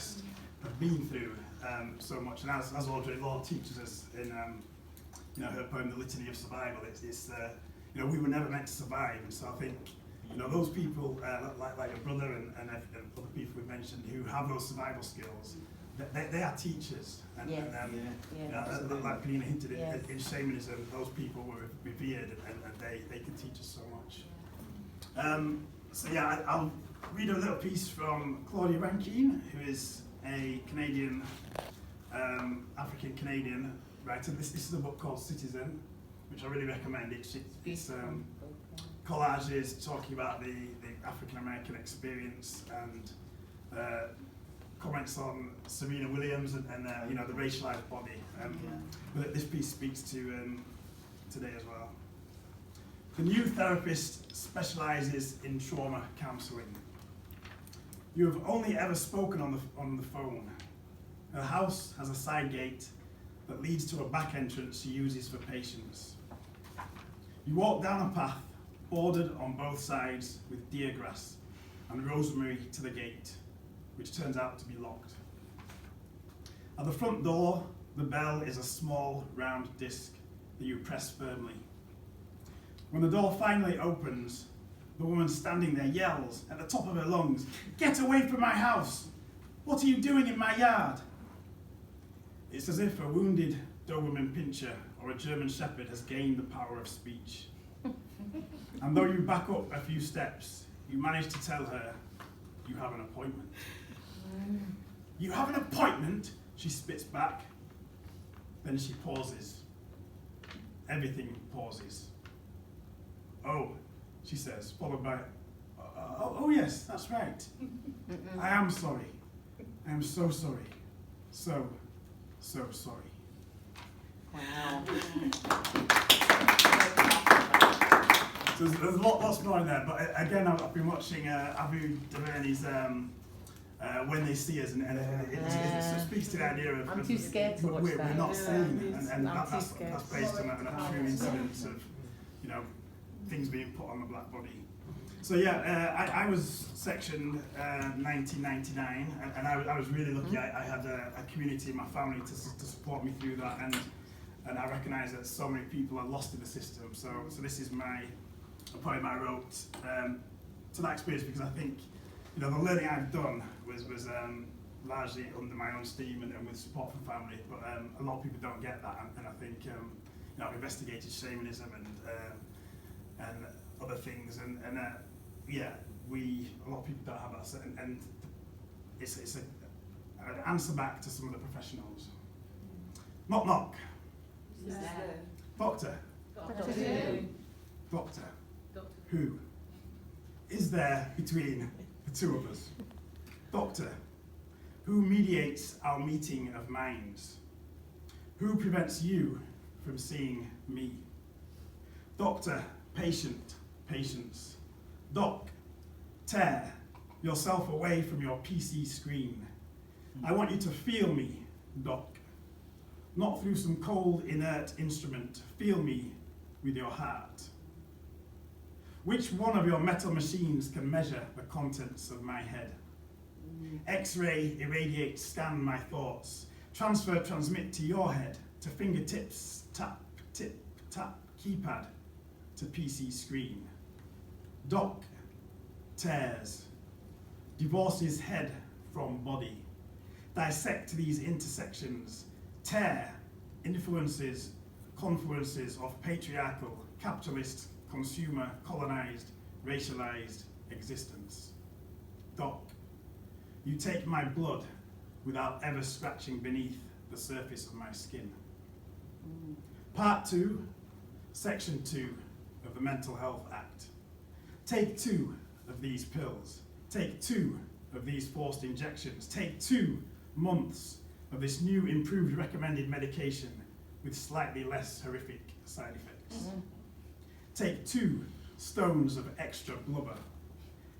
Christ have been through so much. And as Audrey Lorde teaches us in her poem, The Litany of Survival, it's we were never meant to survive. And so I think, those people like your brother and other people we've mentioned who have those survival skills, they are teachers. And, like Penina hinted, in shamanism, those people were revered and they can teach us so much. I'll read a little piece from Claudia Rankine, who is a Canadian, African-Canadian writer. This is a book called Citizen, which I really recommend. It's collages talking about the African-American experience and comments on Serena Williams and the racialized body. But this piece speaks to today as well. The new therapist specializes in trauma counseling. You have only ever spoken on the phone. Her house has a side gate that leads to a back entrance she uses for patients. You walk down a path bordered on both sides with deer grass and rosemary to the gate, which turns out to be locked. At the front door, the bell is a small round disc that you press firmly. When the door finally opens, the woman standing there yells at the top of her lungs, "Get away from my house! What are you doing in my yard?" It's as if a wounded Doberman Pinscher or a German Shepherd has gained the power of speech. And though you back up a few steps, you manage to tell her you have an appointment. "You have an appointment?" she spits back. Then she pauses. Everything pauses. "Oh," she says, followed by, oh yes, that's right. "I am sorry. I am so sorry. So sorry." Wow. So there's lots more in there, but again, I've been watching Abu Dhabi's When They See Us, and it speaks to the idea of I'm too scared to watch we're that. not seen, and that's scared. based on a true incident of things being put on the black body. So I was sectioned 1999, and I was really lucky. I had a community in my family to support me through that, and I recognise that so many people are lost in the system. So this is a poem I wrote to that experience, because I think the learning I've done was largely under my own steam and with support from family, but a lot of people don't get that, and I think I've investigated shamanism and other things, and a lot of people don't have that, and it's an answer back to some of the professionals. Knock knock. Who's there? Doctor. Doctor who? Doctor. Who? Is there between the two of us? Doctor. Who mediates our meeting of minds? Who prevents you from seeing me? Doctor, patient, patience. Doc, tear yourself away from your PC screen. I want you to feel me, Doc. Not through some cold, inert instrument. Feel me with your heart. Which one of your metal machines can measure the contents of my head? X-ray, irradiate, scan my thoughts. Transfer, transmit to your head, to fingertips, tap, tip, tap, keypad, to PC screen. Doc, tears, divorces head from body. Dissect these intersections. Tear influences, confluences of patriarchal, capitalist, consumer, colonized, racialized existence. Doc, you take my blood without ever scratching beneath the surface of my skin. Part 2, Section 2 of the Mental Health Act. Take 2 of these pills. Take 2 of these forced injections. Take 2 months of this new improved recommended medication with slightly less horrific side effects. Take 2 stones of extra blubber.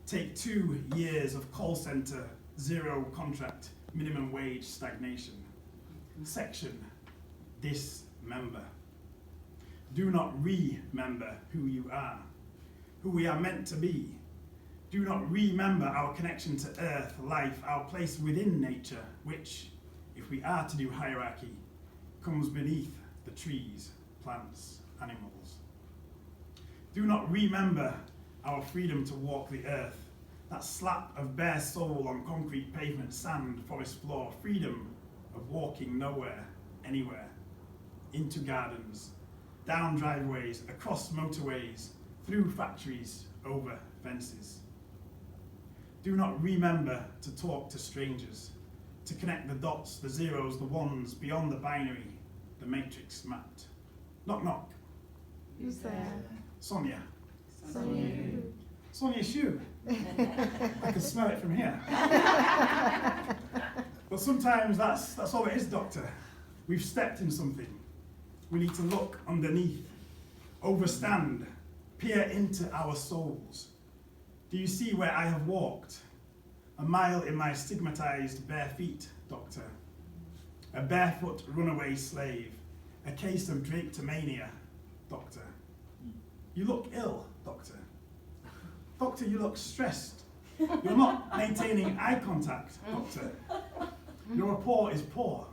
Take 2 years of call center, zero contract, minimum wage stagnation. Section, dismember. Do not remember who you are, who we are meant to be. Do not remember our connection to earth, life, our place within nature, which, if we are to do hierarchy, comes beneath the trees, plants, animals. Do not remember our freedom to walk the earth, that slap of bare soul on concrete pavement, sand, forest floor, freedom of walking nowhere, anywhere, into gardens, down driveways, across motorways, through factories, over fences. Do not remember to talk to strangers, to connect the dots, the zeros, the ones, beyond the binary, the matrix mapped. Knock, knock. Who's there? Sonia. Sonia who? Sonia Shoe. I can smell it from here. But sometimes that's all it is, Doctor. We've stepped in something. We need to look underneath, overstand, peer into our souls. Do you see where I have walked? A mile in my stigmatized bare feet, Doctor. A barefoot runaway slave. A case of drapetomania, Doctor. You look ill, Doctor. Doctor, you look stressed. You're not maintaining eye contact, Doctor. Your rapport is poor.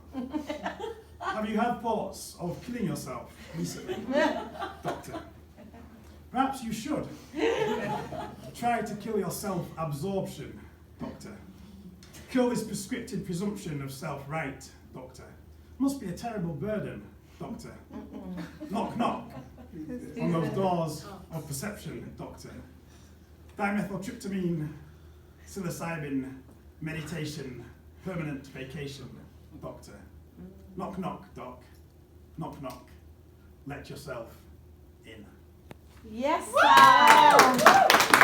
Have you had thoughts of killing yourself recently, Doctor? Perhaps you should. Try to kill your self-absorption, Doctor. Kill this prescriptive presumption of self-right, Doctor. Must be a terrible burden, Doctor. Knock, knock on those doors of perception, Doctor. Dimethyltryptamine, psilocybin, meditation, permanent vacation, Doctor. Knock, knock, Doc. Knock, knock. Let yourself in. Yes, sir.